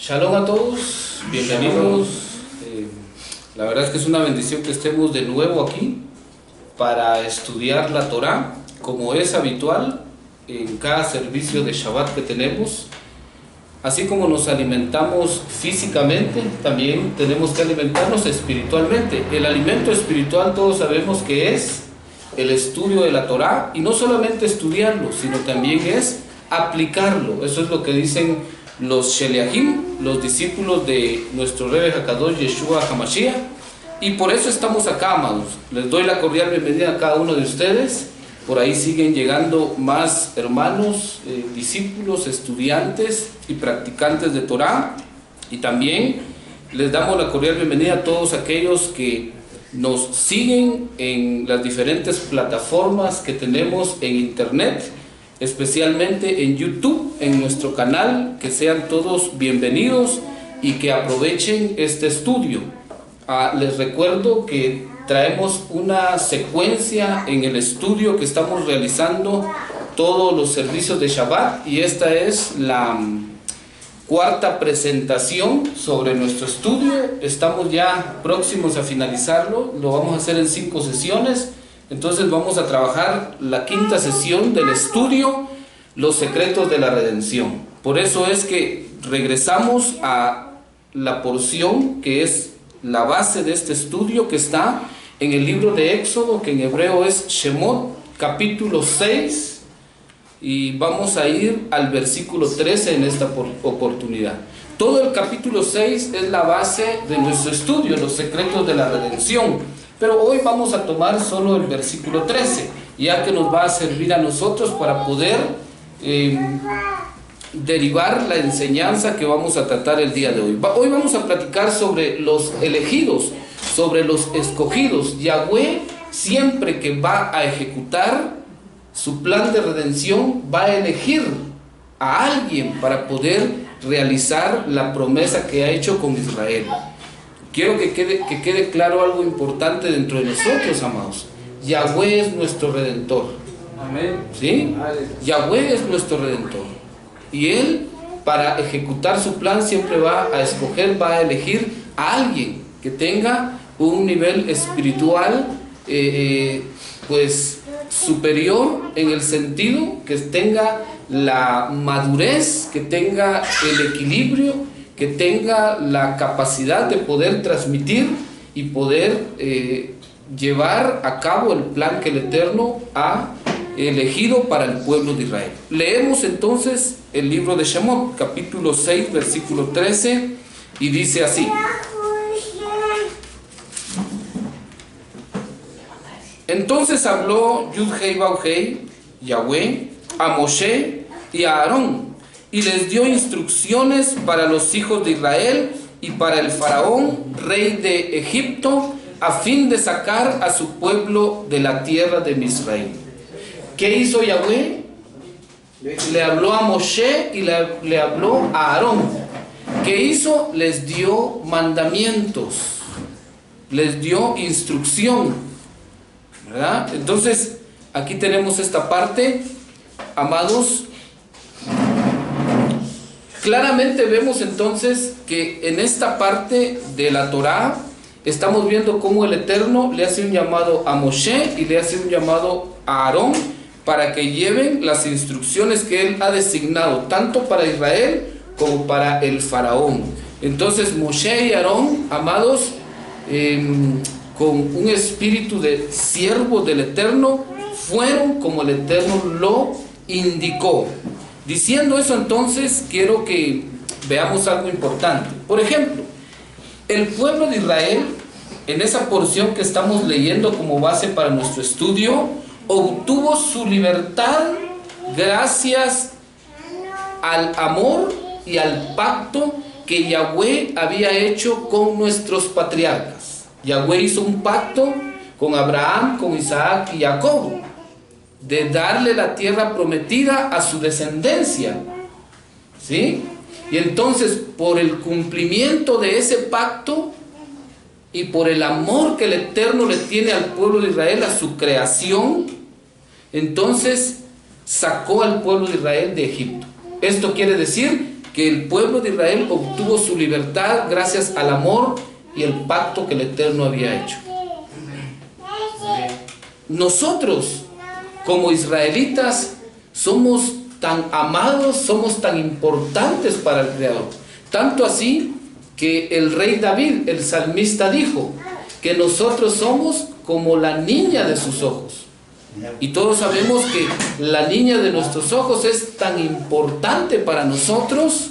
Shalom a todos, bienvenidos. La verdad es que es una bendición que estemos de nuevo aquí para estudiar la Torá, como es habitual en cada servicio de Shabbat que tenemos. Así como nos alimentamos físicamente, también tenemos que alimentarnos espiritualmente. El alimento espiritual todos sabemos que es el estudio de la Torá, y no solamente estudiarlo, sino también es aplicarlo. Eso es lo que dicen los Sheliahim, los discípulos de nuestro Rebbe Hakadosh Yeshua HaMashiach, y por eso estamos acá, amados. Les doy la cordial bienvenida a cada uno de ustedes. Por ahí siguen llegando más hermanos, discípulos, estudiantes y practicantes de Torá, y también les damos la cordial bienvenida a todos aquellos que nos siguen en las diferentes plataformas que tenemos en internet, especialmente en YouTube, en nuestro canal. Que sean todos bienvenidos y que aprovechen este estudio. Les recuerdo que traemos una secuencia en el estudio que estamos realizando todos los servicios de Shabbat, y esta es la cuarta presentación sobre nuestro estudio. Estamos ya próximos a finalizarlo, lo vamos a hacer en 5 sesiones. Entonces vamos a trabajar la quinta sesión del estudio, los secretos de la redención. Por eso es que regresamos a la porción que es la base de este estudio, que está en el libro de Éxodo, que en hebreo es Shemot, capítulo 6, y vamos a ir al versículo 13 en esta oportunidad. Todo el capítulo 6 es la base de nuestro estudio, los secretos de la redención, pero hoy vamos a tomar solo el versículo 13, ya que nos va a servir a nosotros para poder derivar la enseñanza que vamos a tratar el día de hoy. Hoy vamos a platicar sobre los elegidos, sobre los escogidos. Yahweh, siempre que va a ejecutar su plan de redención, va a elegir a alguien para poder realizar la promesa que ha hecho con Israel. Quiero que quede claro algo importante dentro de nosotros, amados. Yahweh es nuestro Redentor. Amén. ¿Sí? Yahweh es nuestro Redentor. Y Él, para ejecutar su plan, siempre va a escoger, va a elegir a alguien que tenga un nivel espiritual pues superior, en el sentido que tenga la madurez, que tenga el equilibrio, que tenga la capacidad de poder transmitir y poder llevar a cabo el plan que el Eterno ha elegido para el pueblo de Israel. Leemos entonces el libro de Shemot, capítulo 6, versículo 13, y dice así: Entonces habló Yud-Hei Vau-Hei, Yahweh, a Moshe y a Aarón, y les dio instrucciones para los hijos de Israel y para el faraón, rey de Egipto, a fin de sacar a su pueblo de la tierra de Misraim. ¿Qué hizo Yahweh? Le habló a Moshe y le habló a Aarón. ¿Qué hizo? Les dio mandamientos, les dio instrucción, ¿verdad? Entonces, aquí tenemos esta parte, amados. Claramente vemos entonces que en esta parte de la Torá estamos viendo cómo el Eterno le hace un llamado a Moshe y le hace un llamado a Aarón para que lleven las instrucciones que él ha designado, tanto para Israel como para el faraón. Entonces Moshe y Aarón, amados, con un espíritu de siervos del Eterno, fueron como el Eterno lo indicó. Diciendo eso, entonces quiero que veamos algo importante. Por ejemplo, el pueblo de Israel, en esa porción que estamos leyendo como base para nuestro estudio, obtuvo su libertad gracias al amor y al pacto que Yahweh había hecho con nuestros patriarcas. Yahweh hizo un pacto con Abraham, con Isaac y Jacob, de darle la tierra prometida a su descendencia, ¿sí? Y entonces, por el cumplimiento de ese pacto y por el amor que el Eterno le tiene al pueblo de Israel, a su creación, entonces sacó al pueblo de Israel de Egipto. Esto quiere decir que el pueblo de Israel obtuvo su libertad gracias al amor y el pacto que el Eterno había hecho. Nosotros, como israelitas, somos tan amados, somos tan importantes para el Creador. Tanto así que el rey David, el salmista, dijo que nosotros somos como la niña de sus ojos. Y todos sabemos que la niña de nuestros ojos es tan importante para nosotros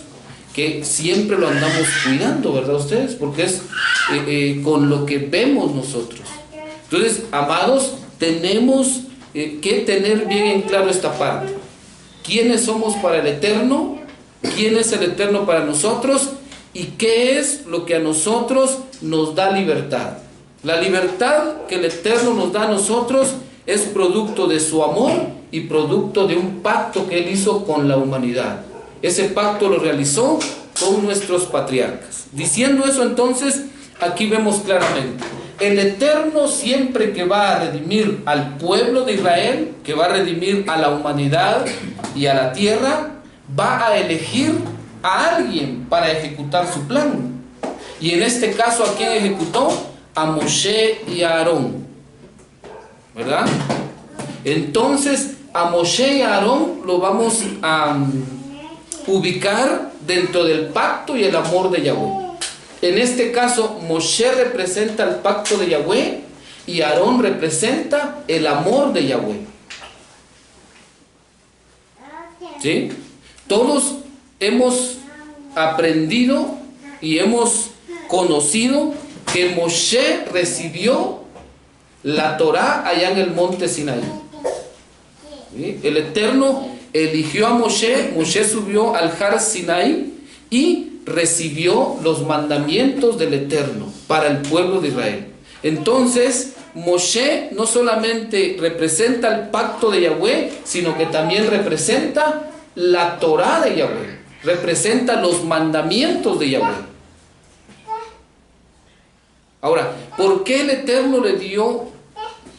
que siempre lo andamos cuidando, ¿verdad ustedes? Porque es con lo que vemos nosotros. Entonces, amados, tenemos que tener bien en claro esta parte. ¿Quiénes somos para el Eterno? ¿Quién es el Eterno para nosotros? ¿Y qué es lo que a nosotros nos da libertad? La libertad que el Eterno nos da a nosotros es producto de su amor y producto de un pacto que Él hizo con la humanidad. Ese pacto lo realizó con nuestros patriarcas. Diciendo eso, entonces, aquí vemos claramente: el Eterno, siempre que va a redimir al pueblo de Israel, que va a redimir a la humanidad y a la tierra, va a elegir a alguien para ejecutar su plan. Y en este caso, ¿a quién ejecutó? A Moshe y a Aarón, ¿verdad? Entonces, a Moshe y a Aarón lo vamos a ubicar dentro del pacto y el amor de Yahweh. En este caso, Moshe representa el pacto de Yahweh y Aarón representa el amor de Yahweh. ¿Sí? Todos hemos aprendido y hemos conocido que Moshe recibió la Torá allá en el monte Sinaí. ¿Sí? El Eterno eligió a Moshe, Moshe subió al Har Sinaí y recibió los mandamientos del Eterno para el pueblo de Israel. Entonces, Moshe no solamente representa el pacto de Yahweh, sino que también representa la Torá de Yahweh, representa los mandamientos de Yahweh. Ahora, ¿por qué el Eterno le dio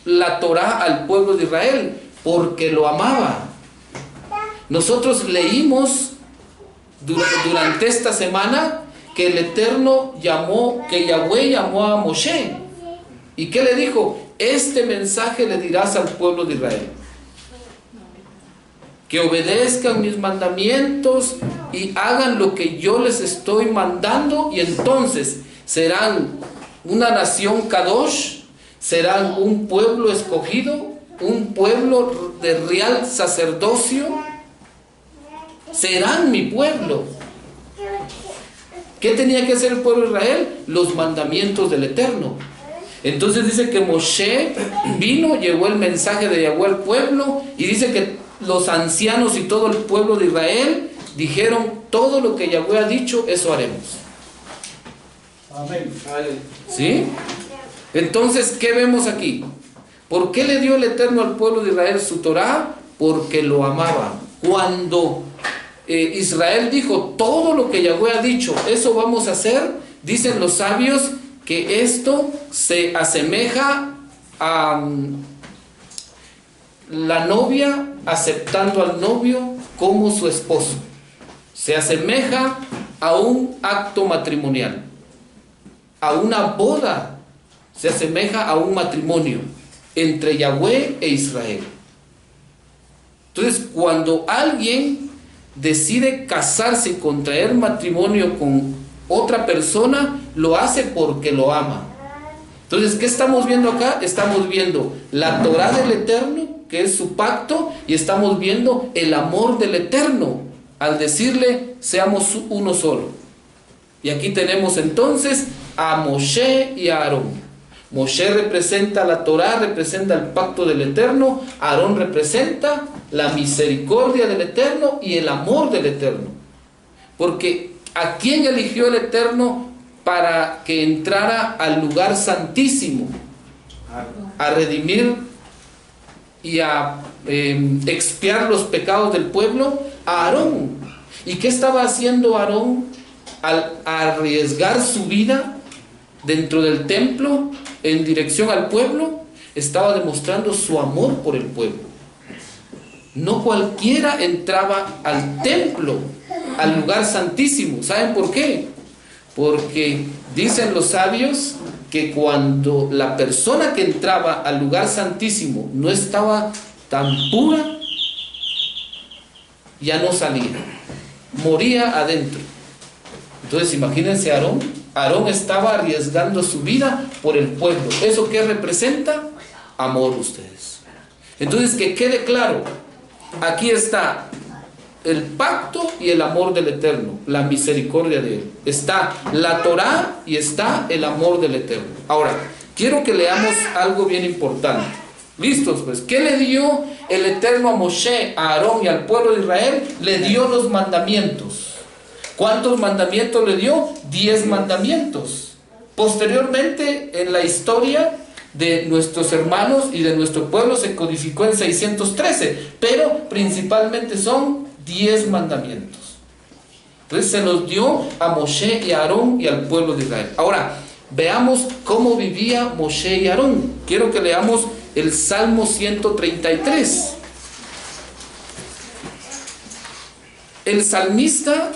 la Torá al pueblo de Israel? Porque lo amaba. Nosotros leímos durante esta semana que el Eterno que Yahweh llamó a Moshe. ¿Y qué le dijo? Este mensaje le dirás al pueblo de Israel: que obedezcan mis mandamientos y hagan lo que yo les estoy mandando, y entonces serán una nación Kadosh, serán un pueblo escogido, un pueblo de real sacerdocio, serán mi pueblo. ¿Qué tenía que hacer el pueblo de Israel? Los mandamientos del Eterno. Entonces dice que Moshe vino, llevó el mensaje de Yahweh al pueblo, y dice que los ancianos y todo el pueblo de Israel dijeron: todo lo que Yahweh ha dicho, eso haremos. Amén. ¿Sí? Entonces, ¿qué vemos aquí? ¿Por qué le dio el Eterno al pueblo de Israel su Torá? Porque lo amaba. Cuando Israel dijo: todo lo que Yahweh ha dicho, eso vamos a hacer, dicen los sabios que esto se asemeja a la novia aceptando al novio como su esposo. Se asemeja a un acto matrimonial, a una boda. Se asemeja a un matrimonio entre Yahweh e Israel. Entonces, cuando alguien decide casarse y contraer matrimonio con otra persona, lo hace porque lo ama. Entonces, ¿qué estamos viendo acá? Estamos viendo la Torá del Eterno, que es su pacto, y estamos viendo el amor del Eterno al decirle: seamos uno solo. Y aquí tenemos entonces a Moshe y a Aarón. Moshe representa la Torá, representa el pacto del Eterno. Aarón representa la misericordia del Eterno y el amor del Eterno. Porque ¿a quién eligió el Eterno para que entrara al lugar santísimo? A redimir y a expiar los pecados del pueblo. A Aarón. ¿Y qué estaba haciendo Aarón al arriesgar su vida dentro del templo en dirección al pueblo? Estaba demostrando su amor por el pueblo. No cualquiera entraba al templo al lugar santísimo. ¿Saben por qué? Porque dicen los sabios que cuando la persona que entraba al lugar santísimo no estaba tan pura, ya no salía, moría adentro. Entonces imagínense a Aarón. Aarón estaba arriesgando su vida por el pueblo. ¿Eso qué representa? Amor, ustedes. Entonces, que quede claro, aquí está el pacto y el amor del Eterno, la misericordia de Él. Está la Torá y está el amor del Eterno. Ahora, quiero que leamos algo bien importante. ¿Listos? Pues, ¿qué le dio el Eterno a Moshe, a Aarón y al pueblo de Israel? Le dio los mandamientos. ¿Cuántos mandamientos le dio? 10 mandamientos. Posteriormente, en la historia de nuestros hermanos y de nuestro pueblo se codificó en 613, pero principalmente son 10 mandamientos. Entonces se los dio a Moshe y a Aarón y al pueblo de Israel. Ahora, veamos cómo vivía Moshe y Aarón. Quiero que leamos el Salmo 133. El salmista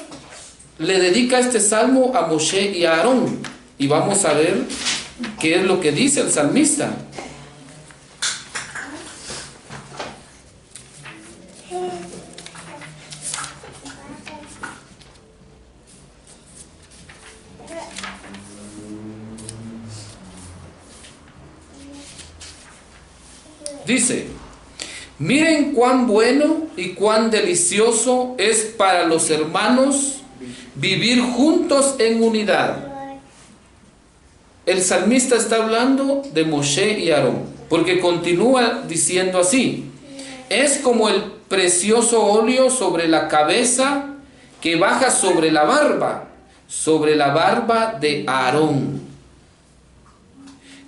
le dedica este salmo a Moshe y a Aarón. Y vamos a ver qué es lo que dice el salmista. Dice: miren cuán bueno y cuán delicioso es para los hermanos vivir juntos en unidad. El salmista está hablando de Moshe y Aarón, porque continúa diciendo así: es como el precioso óleo sobre la cabeza que baja sobre la barba de Aarón,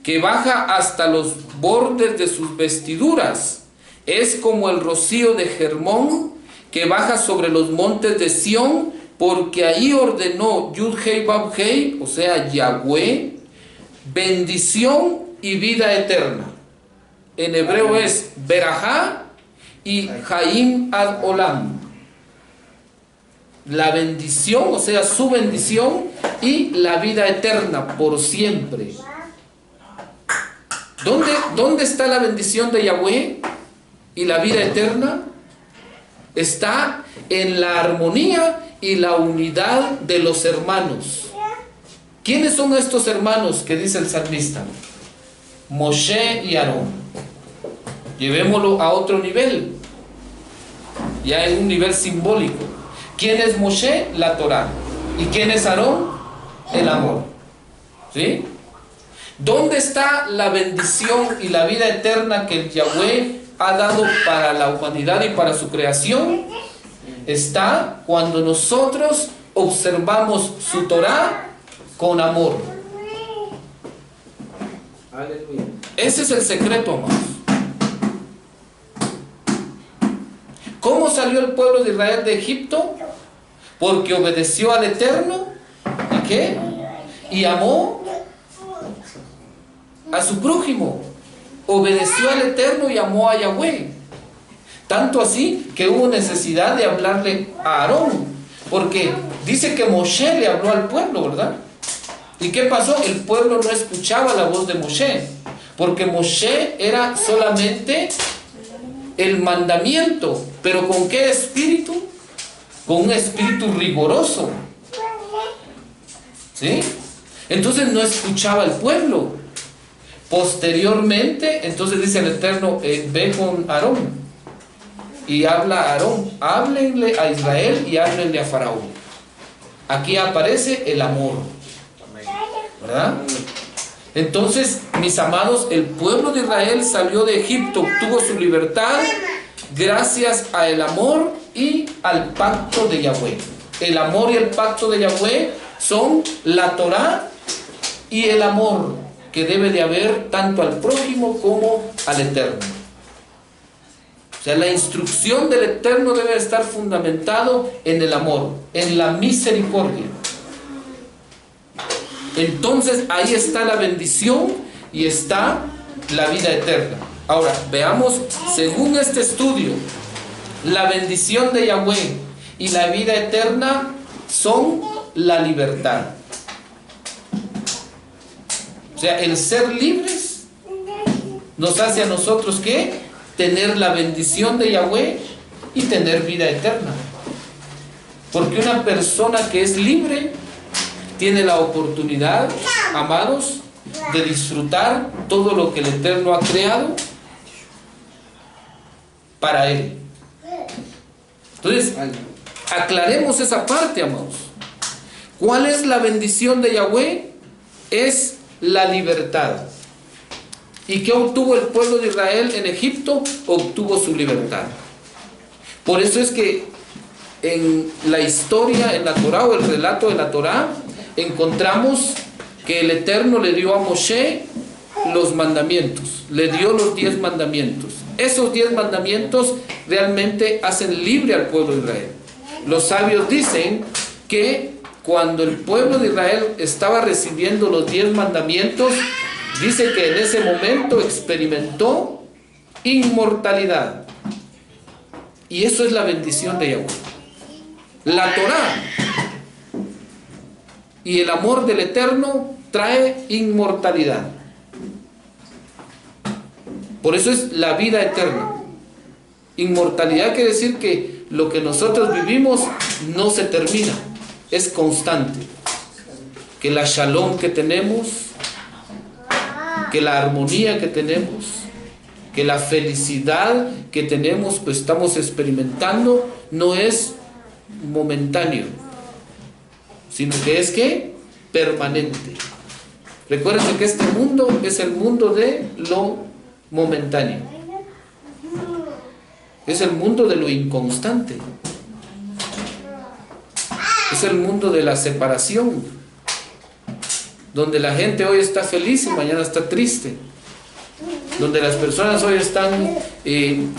que baja hasta los bordes de sus vestiduras. Es como el rocío de Hermón que baja sobre los montes de Sión, porque ahí ordenó Yud-Hei Vav-Hei, o sea, Yahweh, bendición y vida eterna. En hebreo es Berajá y Haim ad Olam. La bendición, o sea, su bendición, y la vida eterna por siempre. ¿Dónde está la bendición de Yahweh y la vida eterna? Está en la armonía y la unidad de los hermanos. ¿Quiénes son estos hermanos que dice el salmista? Moshe y Aarón. Llevémoslo a otro nivel, ya en un nivel simbólico. ¿Quién es Moshe? La Torá. ¿Y quién es Aarón? El amor. ¿Sí? ¿Dónde está la bendición y la vida eterna que el Yahweh ha dado para la humanidad y para su creación? Está cuando nosotros observamos su Torá con amor. Aleluya. Ese es el secreto, amados. ¿Cómo salió el pueblo de Israel de Egipto? Porque obedeció al Eterno. ¿Y qué? Y amó a su prójimo. Obedeció al Eterno y amó a Yahweh. Tanto así que hubo necesidad de hablarle a Aarón, porque dice que Moshe le habló al pueblo, ¿verdad? ¿Y qué pasó? El pueblo no escuchaba la voz de Moshe, porque Moshe era solamente el mandamiento, pero ¿con qué espíritu? Con un espíritu riguroso, ¿sí? Entonces no escuchaba el pueblo. Posteriormente, entonces dice el Eterno, ve con Aarón y habla a Aarón, háblenle a Israel y háblenle a Faraón. Aquí aparece el amor, ¿verdad? Entonces, mis amados, el pueblo de Israel salió de Egipto, obtuvo su libertad gracias al amor y al pacto de Yahweh. El amor y el pacto de Yahweh son la Torá y el amor que debe de haber tanto al prójimo como al Eterno. O sea, la instrucción del Eterno debe estar fundamentado en el amor, en la misericordia. Entonces ahí está la bendición y está la vida eterna. Ahora, veamos, según este estudio, la bendición de Yahweh y la vida eterna son la libertad. O sea, el ser libres nos hace a nosotros ¿qué? Tener la bendición de Yahweh y tener vida eterna. Porque una persona que es libre tiene la oportunidad, amados, de disfrutar todo lo que el Eterno ha creado para él. Entonces, aclaremos esa parte, amados. ¿Cuál es la bendición de Yahweh? Es la libertad. ¿Y qué obtuvo el pueblo de Israel en Egipto? Obtuvo su libertad. Por eso es que en la historia, en la Torá o el relato de la Torá, encontramos que el Eterno le dio a Moshe los mandamientos, le dio los 10 mandamientos. Esos 10 mandamientos realmente hacen libre al pueblo de Israel. Los sabios dicen que cuando el pueblo de Israel estaba recibiendo los 10 mandamientos, dice que en ese momento experimentó inmortalidad. Y eso es la bendición de Yahweh. La Torá y el amor del Eterno trae inmortalidad. Por eso es la vida eterna. Inmortalidad quiere decir que lo que nosotros vivimos no se termina, es constante. Que la shalom que tenemos, que la armonía que tenemos, que la felicidad que tenemos, pues estamos experimentando, no es momentáneo, sino que es ¿qué? Permanente. Recuerden que este mundo es el mundo de lo momentáneo, es el mundo de lo inconstante, es el mundo de la separación, donde la gente hoy está feliz y mañana está triste, donde las personas hoy están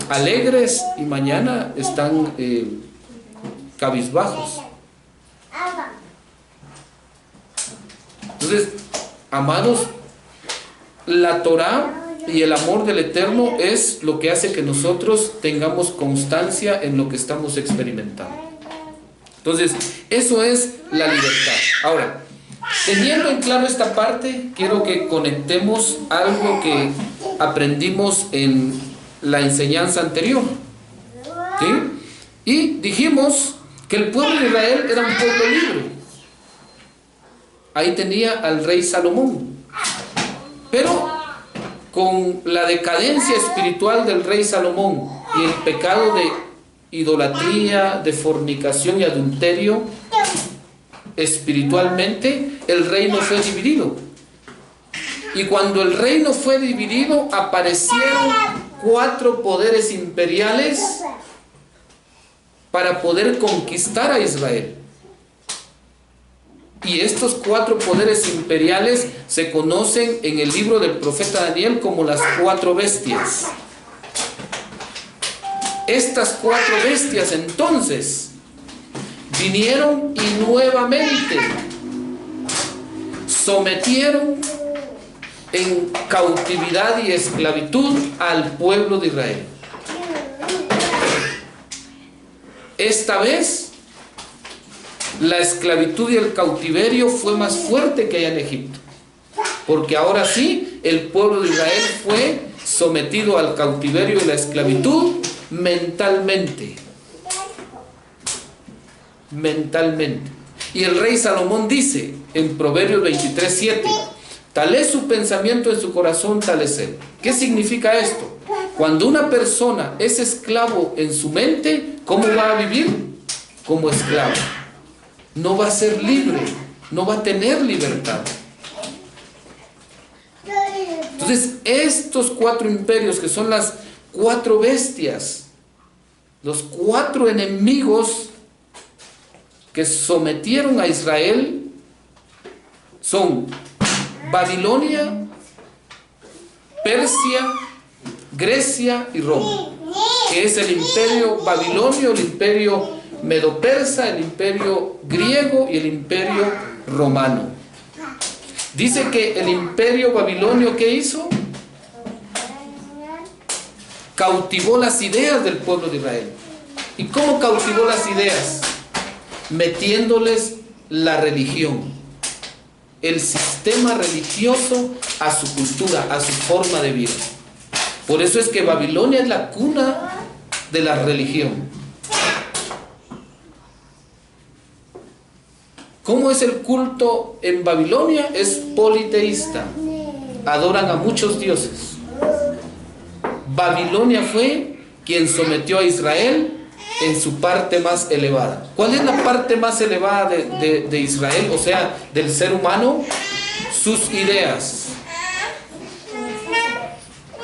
alegres y mañana están cabizbajos. Entonces, amados, la Torá y el amor del Eterno es lo que hace que nosotros tengamos constancia en lo que estamos experimentando. Entonces, eso es la libertad. Ahora, teniendo en claro esta parte, quiero que conectemos algo que aprendimos en la enseñanza anterior, ¿sí? Y dijimos que el pueblo de Israel era un pueblo libre. Ahí tenía al rey Salomón. Pero con la decadencia espiritual del rey Salomón y el pecado de idolatría, de fornicación y adulterio, espiritualmente el reino fue dividido. Y cuando el reino fue dividido, aparecieron 4 poderes imperiales para poder conquistar a Israel. Y estos 4 poderes imperiales se conocen en el libro del profeta Daniel como las 4 bestias. Estas 4 bestias entonces vinieron y nuevamente sometieron en cautividad y esclavitud al pueblo de Israel. Esta vez la esclavitud y el cautiverio fue más fuerte que allá en Egipto, porque ahora sí el pueblo de Israel fue sometido al cautiverio y la esclavitud mentalmente. Y el rey Salomón dice en Proverbios 23:7, tal es su pensamiento en su corazón, tal es él. ¿Qué significa esto? Cuando una persona es esclavo en su mente, ¿cómo va a vivir? Como esclavo. No va a ser libre, no va a tener libertad. Entonces, estos 4 imperios, que son las 4 bestias, los 4 enemigos que sometieron a Israel, son Babilonia, Persia, Grecia y Roma, que es el imperio babilonio, el imperio medo-persa, el imperio griego y el imperio romano. Dice que el imperio babilonio, ¿qué hizo? Cautivó las ideas del pueblo de Israel. ¿Y cómo cautivó las ideas? metiéndoles la religión, el sistema religioso a su cultura, a su forma de vida. Por eso es que Babilonia es la cuna de la religión. ¿Cómo es el culto en Babilonia? Es politeísta. Adoran a muchos dioses. Babilonia fue quien sometió a Israel en su parte más elevada. ¿Cuál es la parte más elevada de Israel? O sea, del ser humano, sus ideas.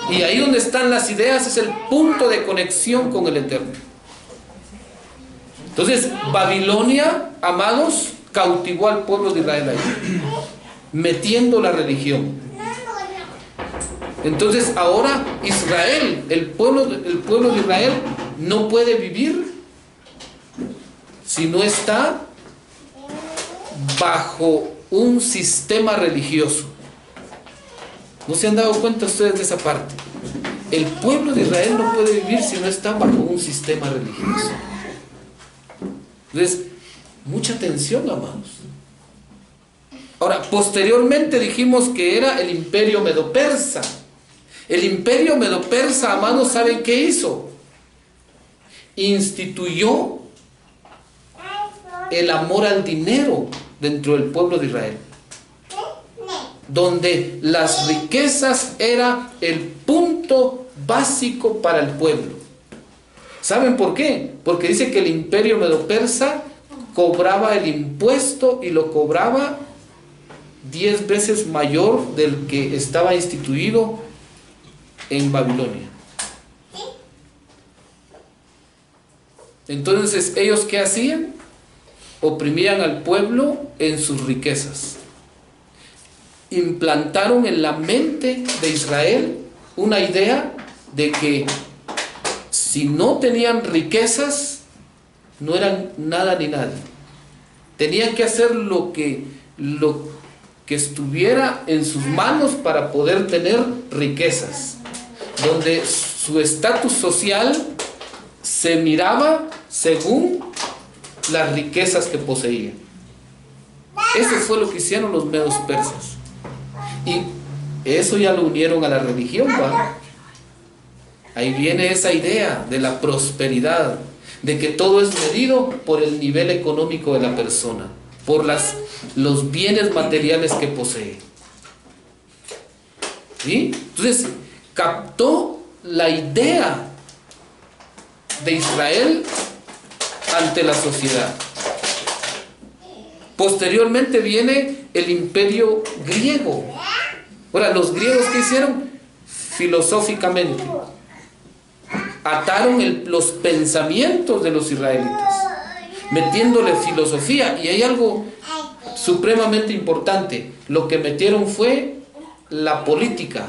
Y ahí donde están las ideas es el punto de conexión con el Eterno. Entonces, Babilonia, amados, cautivó al pueblo de Israel ahí, metiendo la religión. Entonces ahora Israel, el pueblo de Israel no puede vivir si no está bajo un sistema religioso. ¿No se han dado cuenta ustedes de esa parte? El pueblo de Israel no puede vivir si no está bajo un sistema religioso. Entonces, mucha atención, amados. Ahora, posteriormente dijimos que era el imperio medo-persa. El imperio medo-persa, amados, ¿saben qué hizo? Instituyó el amor al dinero dentro del pueblo de Israel, donde las riquezas era el punto básico para el pueblo. ¿Saben por qué? Porque dice que el imperio medo-persa cobraba el impuesto y lo cobraba 10 veces mayor del que estaba instituido en Babilonia. Entonces, ¿ellos qué hacían? Oprimían al pueblo en sus riquezas. Implantaron en la mente de Israel una idea de que si no tenían riquezas, no eran nada ni nadie. Tenían que hacer lo que estuviera en sus manos para poder tener riquezas, donde su estatus social se miraba según las riquezas que poseían. Eso fue lo que hicieron los medos persas, y eso ya lo unieron a la religión, ¿va? Ahí viene esa idea de la prosperidad, de que todo es medido por el nivel económico de la persona, por los bienes materiales que posee. ¿Sí? Entonces, captó la idea de Israel ante la sociedad. Posteriormente viene el imperio griego. Ahora, los griegos, ¿qué hicieron? Filosóficamente ataron los pensamientos de los israelitas, metiéndole filosofía. Y hay algo supremamente importante: lo que metieron fue la política.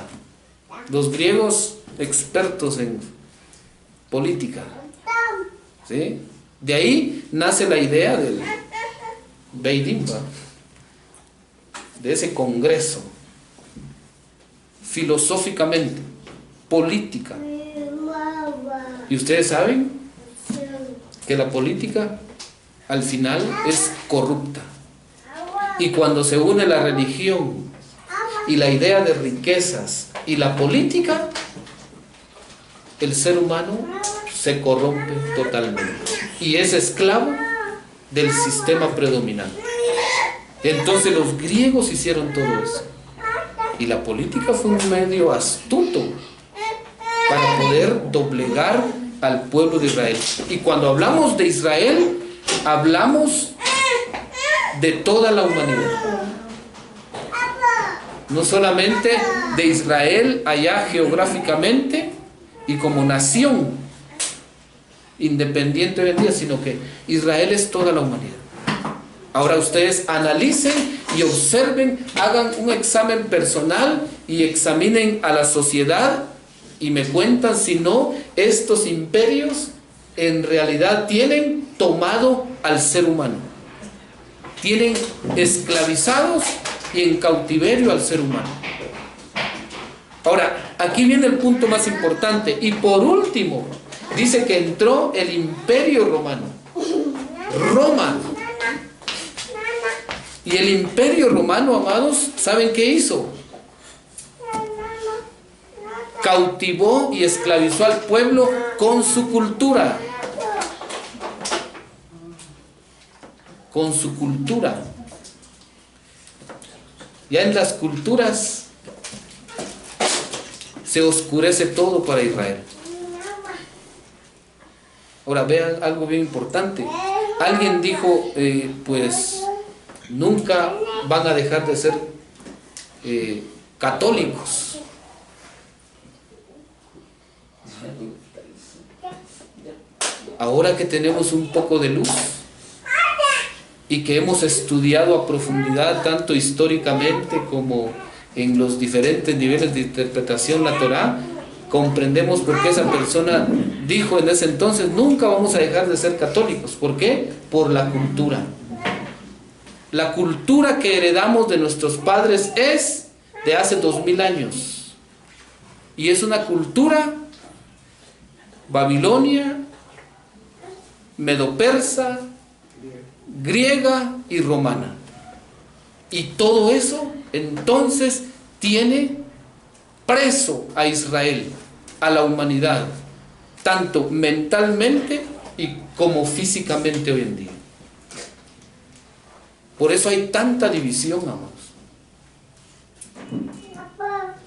Los griegos, expertos en política, ¿sí? De ahí nace la idea del Beit-Din, de ese congreso, filosóficamente, política. Y ustedes saben que la política al final es corrupta. Y cuando se une la religión y la idea de riquezas y la política, el ser humano se corrompe totalmente y es esclavo del sistema predominante. Entonces los griegos hicieron todo eso, y la política fue un medio astuto para poder doblegar al pueblo de Israel. Y cuando hablamos de Israel, hablamos de toda la humanidad, no solamente de Israel allá geográficamente y como nación independiente hoy en día, sino que Israel es toda la humanidad. Ahora ustedes analicen y observen, hagan un examen personal y examinen a la sociedad y me cuentan si no estos imperios en realidad tienen tomado al ser humano, tienen esclavizados y en cautiverio al ser humano. Ahora, aquí viene el punto más importante. Y por último, dice que entró el imperio romano. Roma Y el Imperio Romano, amados, ¿saben qué hizo? Cautivó y esclavizó al pueblo con su cultura. Con su cultura. Ya en las culturas se oscurece todo para Israel. Ahora vean algo bien importante. Alguien dijo, pues nunca van a dejar de ser católicos. Ahora que tenemos un poco de luz y que hemos estudiado a profundidad, tanto históricamente como en los diferentes niveles de interpretación la Torá, comprendemos por qué esa persona dijo en ese entonces, nunca vamos a dejar de ser católicos. ¿Por qué? Por la cultura. La cultura que heredamos de nuestros padres es de hace 2000 años. Y es una cultura babilonia, medo-persa, griega y romana. Y todo eso entonces tiene preso a Israel, a la humanidad, tanto mentalmente y como físicamente hoy en día. Por eso hay tanta división, amados.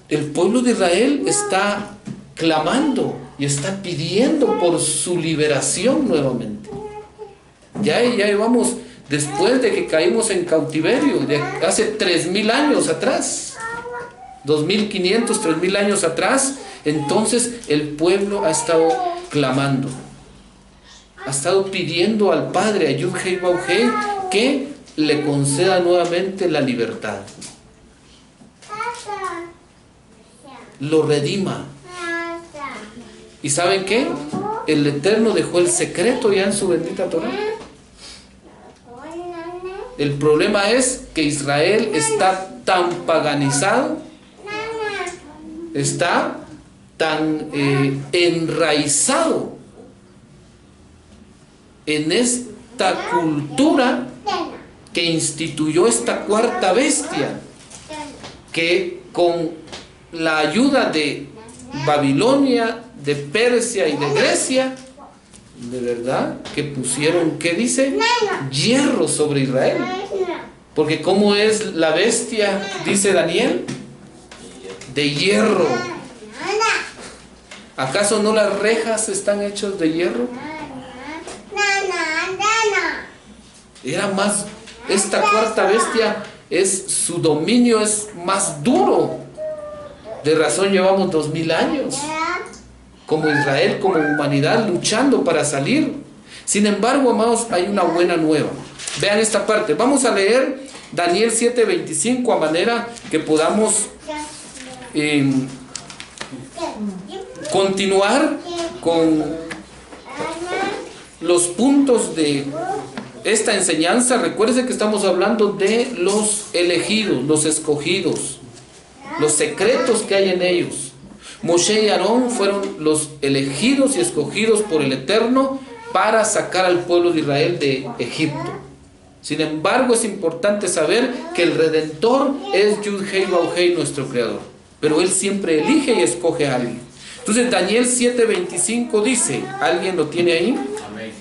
El pueblo de Israel está clamando y está pidiendo por su liberación nuevamente. Ya llevamos, después de que caímos en cautiverio, de hace 3000 años atrás, 2500, 3000 años atrás, entonces el pueblo ha estado clamando, ha estado pidiendo al Padre, a Yud-Hei Vau-Hei, que le conceda nuevamente la libertad, lo redima. ¿Y saben qué? El Eterno dejó el secreto ya en su bendita Torá. El problema es que Israel está tan paganizado, está tan enraizado en esta cultura que instituyó esta cuarta bestia, que con la ayuda de Babilonia, de Persia y de Grecia, de verdad que pusieron, ¿qué dice? Hierro sobre Israel. Porque ¿cómo es la bestia? Dice Daniel, de hierro. ¿Acaso no las rejas están hechas de hierro? Era más, esta cuarta bestia, su dominio es más duro. De razón llevamos 2000 años como Israel, como humanidad, luchando para salir. Sin embargo, amados, hay una buena nueva. Vean esta parte. Vamos a leer Daniel 7:25 a manera que podamos continuar con los puntos de esta enseñanza. Recuerden que estamos hablando de los elegidos, los escogidos, los secretos que hay en ellos. Moshe y Aarón fueron los elegidos y escogidos por el Eterno para sacar al pueblo de Israel de Egipto. Sin embargo, es importante saber que el Redentor es Yud-Hei Vau-Hei, nuestro Creador. Pero Él siempre elige y escoge a alguien. Entonces Daniel 7:25 dice, ¿alguien lo tiene ahí? Amén.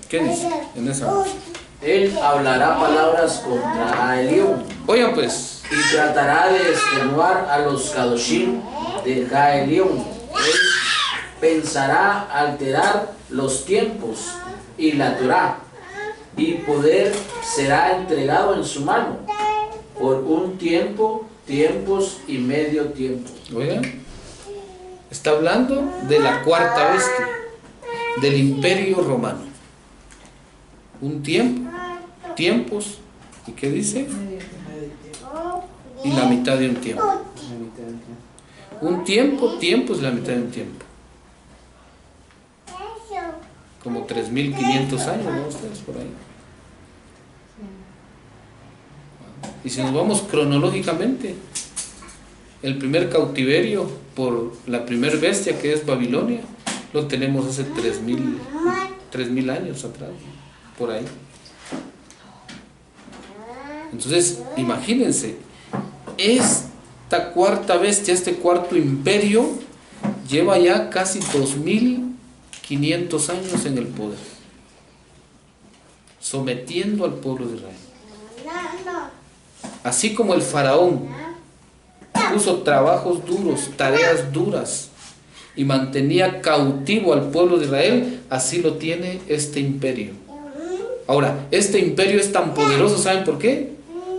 ¿Qué dice en esa? Él hablará palabras contra Elión. Oigan pues. Y tratará de extenuar a los Kadoshim de Gaelión. Él pensará alterar los tiempos y la Torá, y poder será entregado en su mano por un tiempo, tiempos y medio tiempo. Oigan, está hablando de la cuarta bestia, del Imperio Romano. Un tiempo, tiempos, ¿y qué dice? Y la mitad de un tiempo. Un tiempo, tiempo es la mitad de un tiempo. Como 3500 años, ¿no? Ustedes por ahí. Y si nos vamos cronológicamente, El primer cautiverio por la primer bestia, que es Babilonia, lo tenemos hace 3000 años atrás, por ahí. Entonces, imagínense, esta cuarta bestia, este cuarto imperio, lleva ya casi 2500 años en el poder, sometiendo al pueblo de Israel. Así como el faraón puso trabajos duros, tareas duras, y mantenía cautivo al pueblo de Israel, así lo tiene este imperio. Ahora, este imperio es tan poderoso, ¿saben por qué?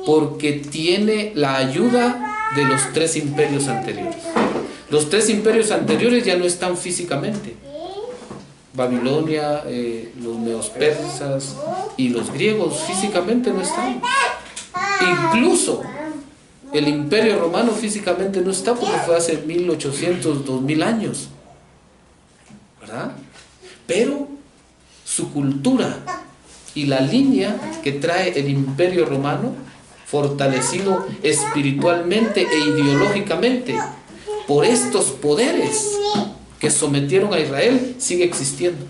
Porque tiene la ayuda de los 3 imperios anteriores. Los 3 imperios anteriores ya no están físicamente. Babilonia, los medos persas y los griegos físicamente no están. Incluso el imperio romano físicamente no está, porque fue hace 1800, 2000 años, ¿verdad? Pero su cultura y la línea que trae el imperio romano, fortalecido espiritualmente e ideológicamente por estos poderes que sometieron a Israel, sigue existiendo.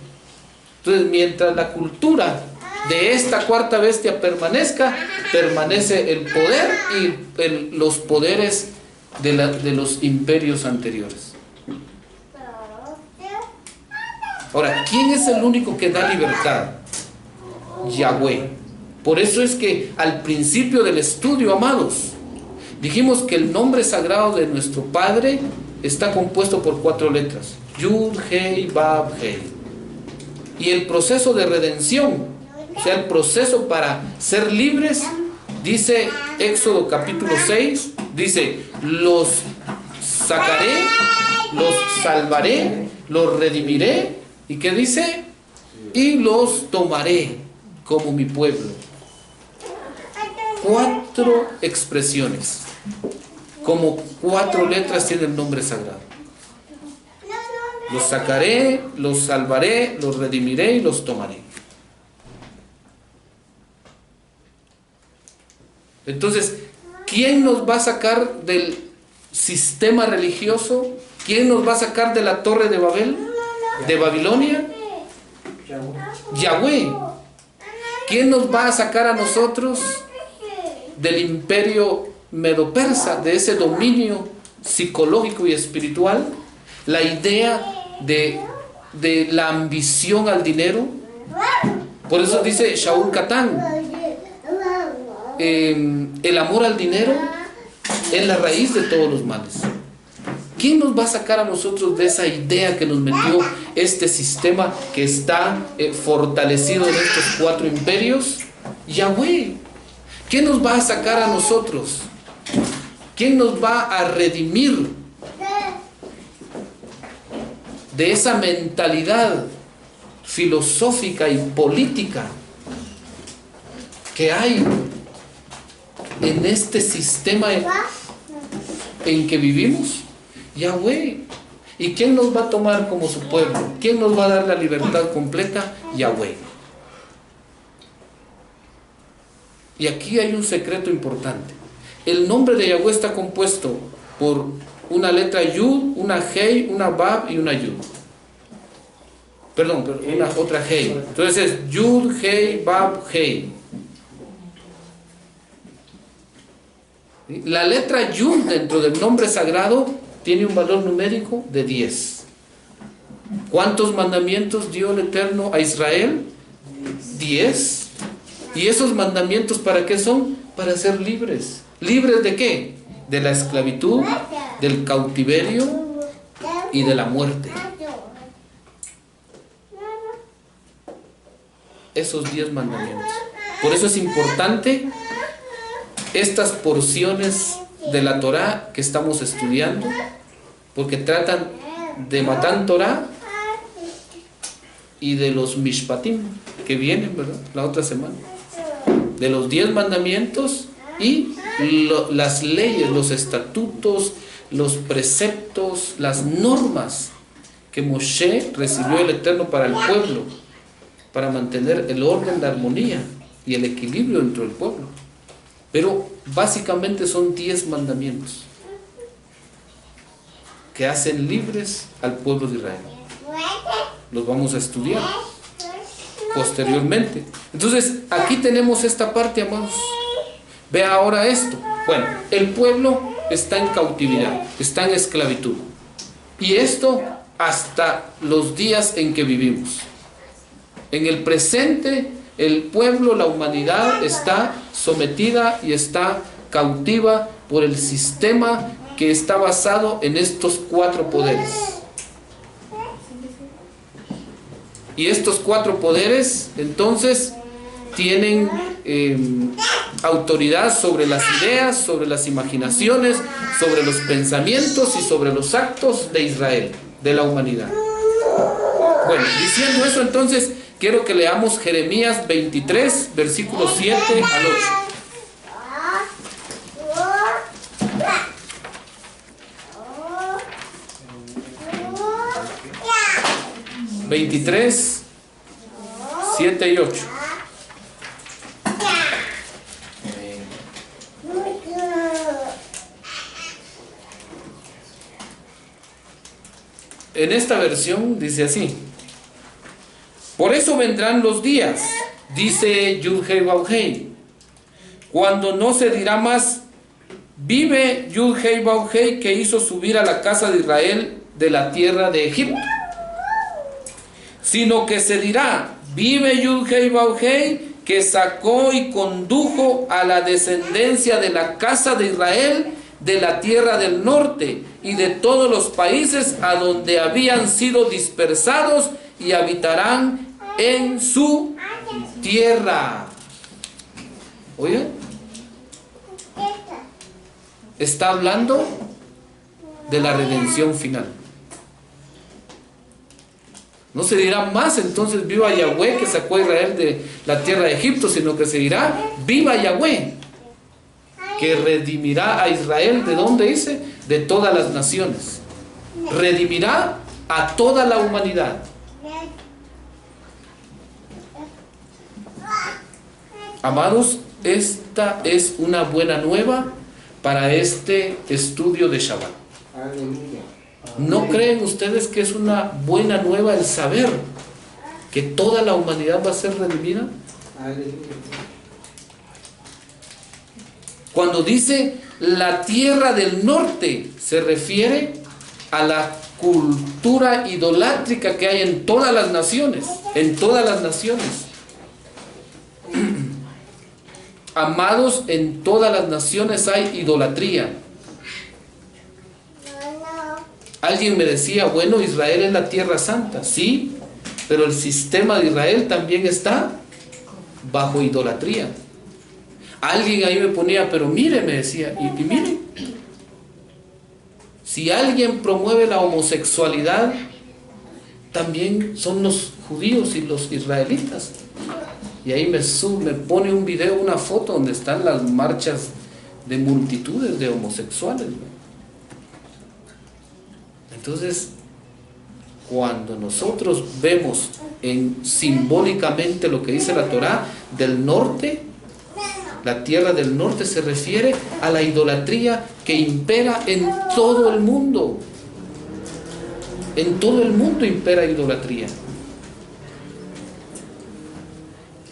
Entonces, mientras la cultura de esta cuarta bestia permanezca, permanece el poder y los poderes de los imperios anteriores. Ahora, ¿quién es el único que da libertad? Yahweh. Por eso es que al principio del estudio, amados, dijimos que el nombre sagrado de nuestro Padre está compuesto por 4 letras: Yud, Hei, Bab, Hei. Y el proceso de redención, o sea, el proceso para ser libres, dice Éxodo capítulo 6, dice: los sacaré, los salvaré, los redimiré. ¿Y qué dice? Y los tomaré como mi pueblo. 4 expresiones, como 4 letras tiene el nombre sagrado. Los sacaré, los salvaré, los redimiré y los tomaré. Entonces, ¿quién nos va a sacar del sistema religioso? ¿Quién nos va a sacar de la torre de Babel? ¿De Babilonia? Yahweh. ¿Quién nos va a sacar a nosotros del imperio medo-persa, de ese dominio psicológico y espiritual? La idea de la ambición al dinero. Por eso dice Shaul Catán, el amor al dinero es la raíz de todos los males. ¿Quién nos va a sacar a nosotros de esa idea que nos metió este sistema que está fortalecido en estos 4 imperios? Yahweh. ¿Quién nos va a sacar a nosotros? ¿Quién nos va a redimir de esa mentalidad filosófica y política que hay en este sistema en que vivimos? Yahweh. ¿Y quién nos va a tomar como su pueblo? ¿Quién nos va a dar la libertad completa? Yahweh. Y aquí hay un secreto importante. El nombre de Yahweh está compuesto por una letra Yud, una Hei, una Bab y una Yud. Perdón, una otra Hei. Entonces es Yud, Hei, Bab, Hei. La letra Yud dentro del nombre sagrado tiene un valor numérico de 10. ¿Cuántos mandamientos dio el Eterno a Israel? 10. ¿Y esos mandamientos para qué son? Para ser libres. ¿Libres de qué? De la esclavitud, del cautiverio y de la muerte. Esos 10 mandamientos. Por eso es importante estas porciones de la Torá que estamos estudiando, porque tratan de Matán Torá y de los Mishpatim que vienen, ¿verdad?, la otra semana, de los 10 mandamientos y las leyes, los estatutos, los preceptos, las normas que Moshe recibió el Eterno para el pueblo, para mantener el orden, la armonía y el equilibrio dentro del pueblo. Pero básicamente son 10 mandamientos. que hacen libres al pueblo de Israel. Los vamos a estudiar posteriormente. Entonces, aquí tenemos esta parte, amados. Vea ahora esto. Bueno, el pueblo está en cautividad, está en esclavitud. Y esto hasta los días en que vivimos. En el presente, el pueblo, la humanidad está sometida y está cautiva por el sistema que está basado en estos 4 poderes. Y estos 4 poderes, entonces, tienen autoridad sobre las ideas, sobre las imaginaciones, sobre los pensamientos y sobre los actos de Israel, de la humanidad. Bueno, diciendo eso, entonces, quiero que leamos Jeremías 23, versículos 7 al 8. 23, 7 y 8. En esta versión dice así: por eso vendrán los días, dice Yud-Hei-Vau-Hei, cuando no se dirá más, vive Yud-Hei-Vau-Hei, que hizo subir a la casa de Israel de la tierra de Egipto, sino que se dirá, vive Yud-Hei-Vau-Hei, que sacó y condujo a la descendencia de la casa de Israel de la tierra del norte y de todos los países a donde habían sido dispersados, y habitarán en su tierra. Oye, está hablando de la redención final. No se dirá más entonces viva Yahweh, que sacó a Israel de la tierra de Egipto, sino que se dirá viva Yahweh, que redimirá a Israel. ¿De dónde dice? De todas las naciones. Redimirá a toda la humanidad. Amados, esta es una buena nueva para este estudio de Shabbat. ¿No creen ustedes que es una buena nueva el saber que toda la humanidad va a ser redimida? Cuando dice la tierra del norte, se refiere a la cultura idolátrica que hay en todas las naciones, en todas las naciones. Amados, en todas las naciones hay idolatría. Alguien me decía, bueno, Israel es la tierra santa. Sí, pero el sistema de Israel también está bajo idolatría. Alguien ahí me ponía, pero mire, me decía, y mire, si alguien promueve la homosexualidad, también son los judíos y los israelitas. Y ahí me pone un video, una foto donde están las marchas de multitudes de homosexuales. Entonces, cuando nosotros vemos simbólicamente lo que dice la Torá del norte, la tierra del norte se refiere a la idolatría que impera en todo el mundo. En todo el mundo impera idolatría.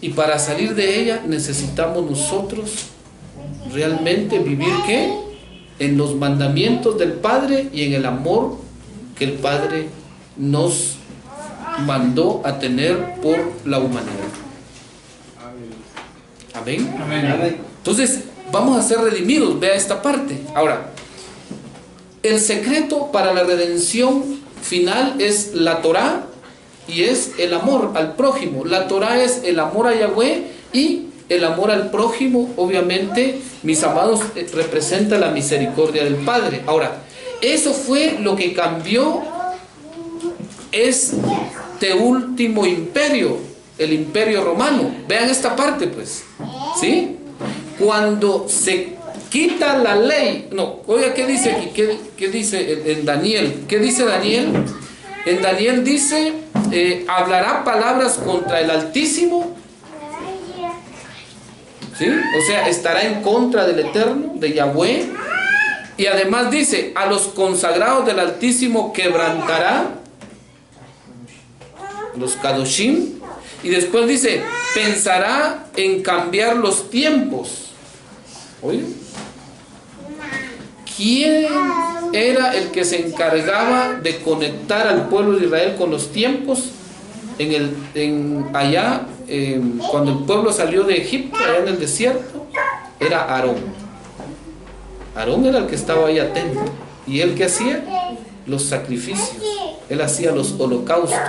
Y para salir de ella necesitamos nosotros realmente vivir ¿qué? En los mandamientos del Padre y en el amor que el Padre nos mandó a tener por la humanidad. Amén. Amén. Entonces vamos a ser redimidos. Vea esta parte. Ahora, el secreto para la redención final es la Torá y es el amor al prójimo. La Torá es el amor a Yahweh y el amor al prójimo, obviamente, mis amados, representa la misericordia del Padre. Ahora, eso fue lo que cambió este último imperio, el imperio romano. Vean esta parte, pues, ¿sí? Cuando se quita la ley, no, oiga, ¿qué dice aquí? ¿Qué dice en Daniel? ¿Qué dice Daniel? En Daniel dice, hablará palabras contra el Altísimo, ¿sí? O sea, estará en contra del Eterno, de Yahweh, Y además dice, a los consagrados del Altísimo quebrantará, los Kadoshim, y después dice, pensará en cambiar los tiempos. Oye, ¿quién era el que se encargaba de conectar al pueblo de Israel con los tiempos? Cuando el pueblo salió de Egipto, allá en el desierto, era Aarón. Aarón era el que estaba ahí atento. ¿Y él qué hacía? Los sacrificios. Él hacía los holocaustos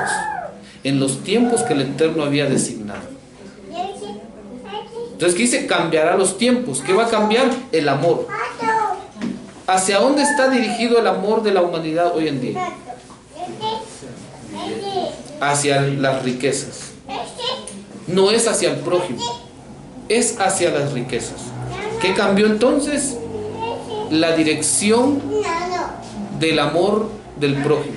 en los tiempos que el Eterno había designado. Entonces, ¿qué dice? Cambiará los tiempos. ¿Qué va a cambiar? El amor. ¿Hacia dónde está dirigido el amor de la humanidad hoy en día? Hacia las riquezas. No es hacia el prójimo, es hacia las riquezas. ¿Qué cambió entonces? La dirección del amor del prójimo.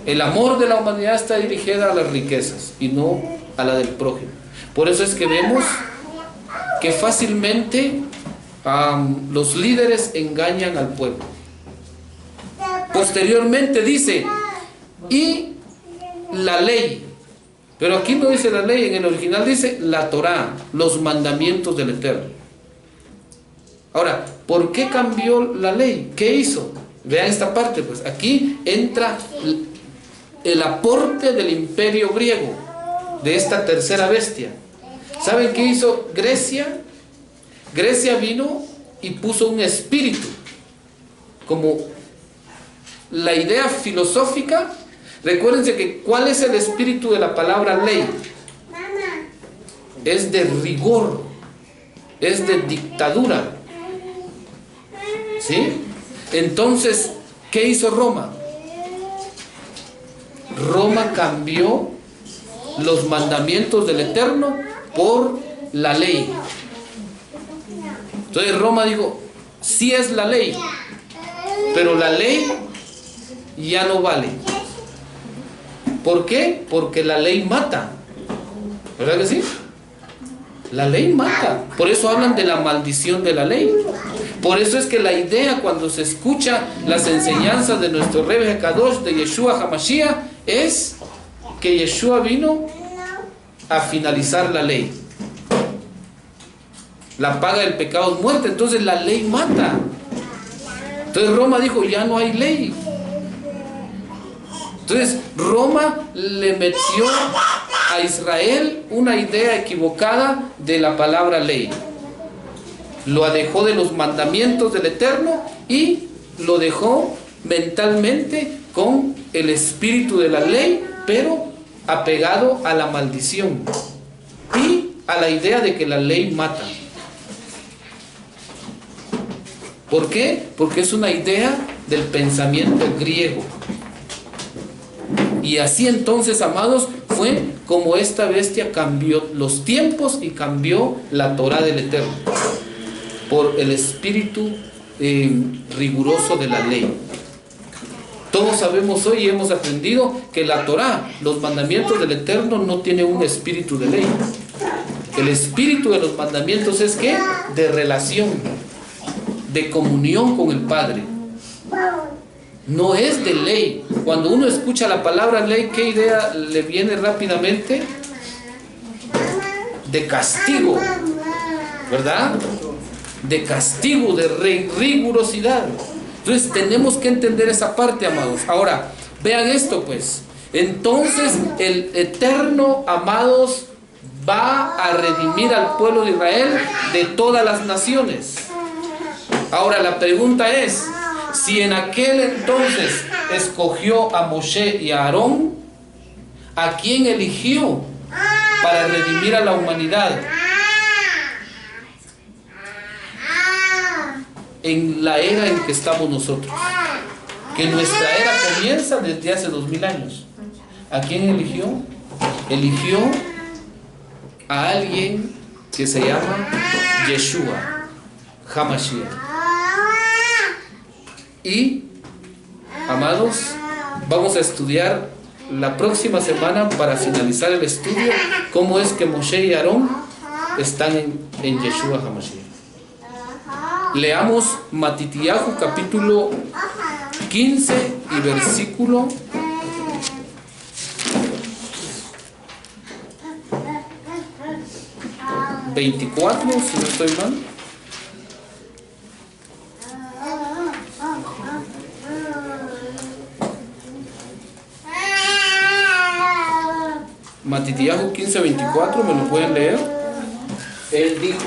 El amor de la humanidad está dirigida a las riquezas y no a la del prójimo. Por eso es que vemos que fácilmente los líderes engañan al pueblo. Posteriormente dice, y la ley. Pero aquí no dice la ley, en el original dice la Torá, los mandamientos del Eterno. Ahora, ¿por qué cambió la ley? ¿Qué hizo? Vean esta parte, pues aquí entra el aporte del imperio griego, de esta tercera bestia. ¿Saben qué hizo Grecia? Grecia vino y puso un espíritu, como la idea filosófica. Recuérdense que ¿cuál es el espíritu de la palabra ley? Es de rigor, es de dictadura. ¿Sí? Entonces, ¿qué hizo Roma? Roma cambió los mandamientos del Eterno por la ley. Entonces Roma dijo, sí es la ley, pero la ley ya no vale. ¿Por qué? Porque la ley mata. ¿Verdad que sí? La ley mata. Por eso hablan de la maldición de la ley. Por eso es que la idea cuando se escucha las enseñanzas de nuestro Rebbe Hakadosh, de Yeshua HaMashiach, es que Yeshua vino a finalizar la ley. La paga del pecado es muerte. Entonces la ley mata. Entonces Roma dijo, ya no hay ley. Entonces Roma le metió a Israel una idea equivocada de la palabra ley. Lo alejó de los mandamientos del Eterno y lo dejó mentalmente con el espíritu de la ley, pero apegado a la maldición y a la idea de que la ley mata. ¿Por qué? Porque es una idea del pensamiento griego. Y así entonces, amados, fue como esta bestia cambió los tiempos y cambió la Torá del Eterno por el espíritu riguroso de la ley. Todos sabemos hoy y hemos aprendido que la Torá, los mandamientos del Eterno, no tienen un espíritu de ley. El espíritu de los mandamientos es ¿qué? De relación, de comunión con el Padre. No es de ley. Cuando uno escucha la palabra ley, ¿qué idea le viene rápidamente? De castigo, ¿verdad? De castigo, de rigurosidad. Entonces tenemos que entender esa parte, amados. Ahora, vean esto pues. Entonces el Eterno, amados, va a redimir al pueblo de Israel de todas las naciones. Ahora la pregunta es, si en aquel entonces escogió a Moshe y a Aarón, ¿a quién eligió para redimir a la humanidad? En la era en que estamos nosotros, que nuestra era comienza desde hace 2000 años. ¿A quién eligió? Eligió a alguien que se llama Yeshua HaMashiach. Y, amados, vamos a estudiar la próxima semana, para finalizar el estudio, cómo es que Moshe y Aarón están en Yeshua HaMashiach. Leamos Matitiyahu capítulo 15 y versículo 24, si no estoy mal. Matitiyahu 15:24, ¿me lo pueden leer? Él dijo: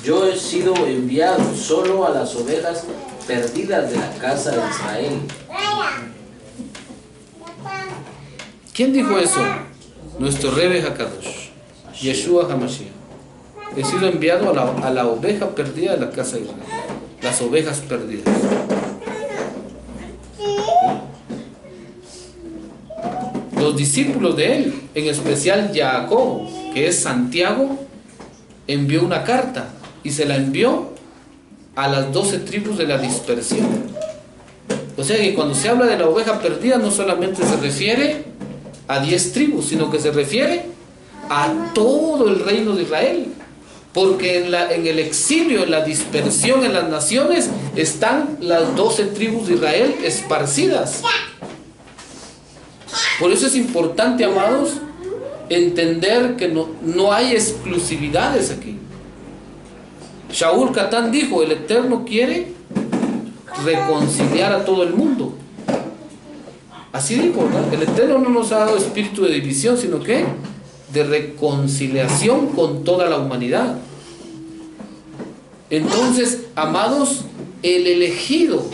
yo he sido enviado solo a las ovejas perdidas de la casa de Israel. ¿Quién dijo eso? Nuestro Rebbe Hakadosh, Yeshua HaMashiach. He sido enviado a la oveja perdida de la casa de Israel. Las ovejas perdidas. Los discípulos de él, en especial Jacob, que es Santiago, envió una carta y se la envió a las 12 tribus de la dispersión. O sea que cuando se habla de la oveja perdida no solamente se refiere a 10 tribus, sino que se refiere a todo el reino de Israel. Porque en el exilio, en la dispersión en las naciones, están las 12 tribus de Israel esparcidas. Por eso es importante, amados, entender que no hay exclusividades aquí. Shaul Katán dijo: el Eterno quiere reconciliar a todo el mundo. Así dijo, ¿verdad? El Eterno no nos ha dado espíritu de división, sino que de reconciliación con toda la humanidad. Entonces, amados, el elegido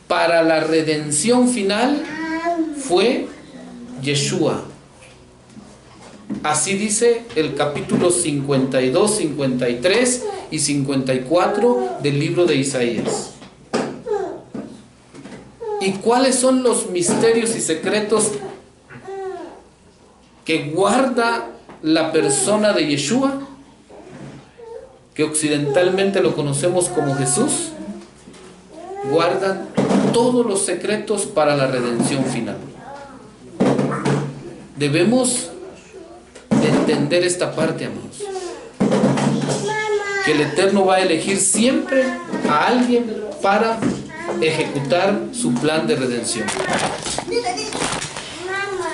para la redención final fue Yeshua. Así dice el capítulo 52, 53 y 54 del libro de Isaías. ¿Y cuáles son los misterios y secretos que guarda la persona de Yeshua, que occidentalmente lo conocemos como Jesús? Guardan todos los secretos para la redención final. Debemos entender esta parte, amados, que el Eterno va a elegir siempre a alguien para ejecutar su plan de redención. Mamá.